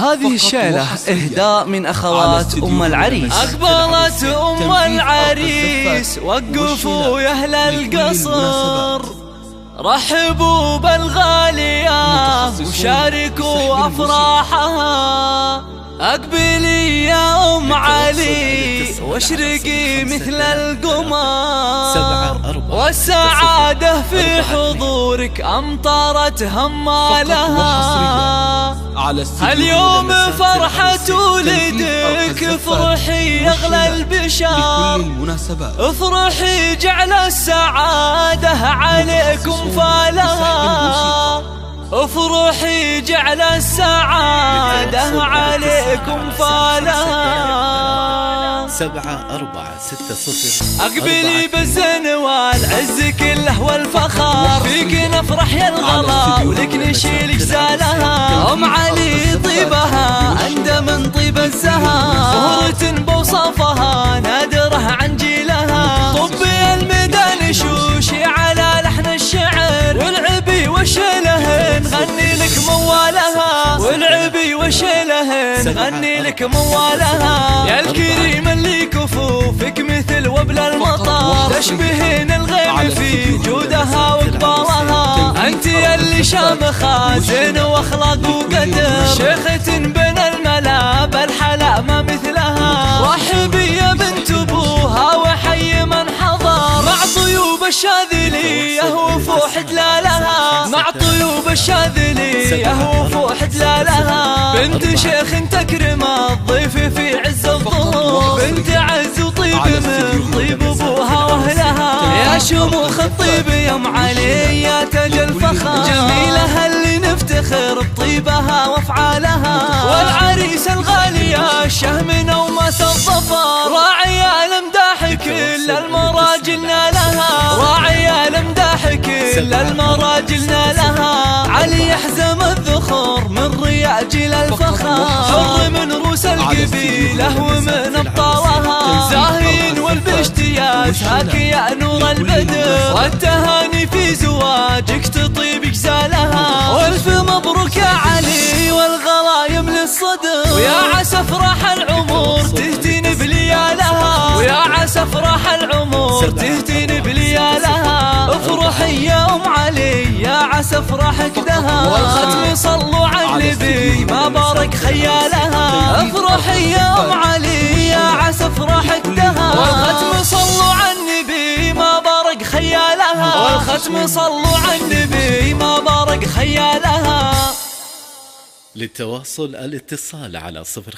هذه الشيلة إهداء من أخوات أم العريس. أقبلت أم العريس وقفوا يا أهل القصر، رحبوا بالغالية وشاركوا أفراحها. أقبلي يا أم علي واشرقي مثل القمر، والسعادة في حضورك أمطرت همالها. اليوم فرحة ولدك، افرحي أغلى البشار، افرحي جعل السعادة عليكم فالها، افرحي جعل السعادة عليكم فالها. 7460. أقبلي بالزن والعز كله والفخار، فيك نفرح يا الغلا ولك نشيل جزالها. أم علي طيبها أندى من طيب الزهر، زهرة بوصفها نادرة عن جيلها. طبي الميدان شوشي على لحن الشعر، والعبي وشلهن غني لك موالها، والعبي وشلهن غني لك موالها. يا الكريم اللي كفوفك مثل وبل المطر، تشبهين الغيم في جودها وقبالها. انت اللي شامخة زين واخلاق وقدر، شيخة بين الملا بالحلا ما مثلها. رحبي يا بنت ابوها وحي من حضر، مع طيوب الشاذلية وفوح دلالها، مع طيوب الشاذلية وفوح دلالها. بنت شيخ تكرم الضيف في عز الظهور، بنت عز وطيب من طيب ابوها واهلها. يا شموخ الطيب يا ام علي يا تاج الفخر، جميلها اللي نفتخر بطيبها وافعالها. والعريس الغالية الشهم ومس الظفر، راعي الامداح كل المراجل نالها، راعي الامداح كل المراجل نالها. علي يحزم الذخر من رياجل الفخر، حر من روس القبيلة ومن ابطالها. زاهين والبشتياس هاك يا نور البدر، والتهاني في زواجك تطيب جزالها. والف مبروك يا علي والغلا يملي الصدر، ويا عسى افراح العمر تهتين بليالها، ويا عسى افراح العمر تهتين بليالها. افرحي يا ام علي يا عسى افراحك دها، والختم صلوا على النبي ما بارك خيالها. افرحي يا ام علي يا عسى افراحك دها، والختم صلوا على النبي ما بارك خيالها، والختم صلوا على النبي ما بارك خيالها. للتواصل الاتصال على 05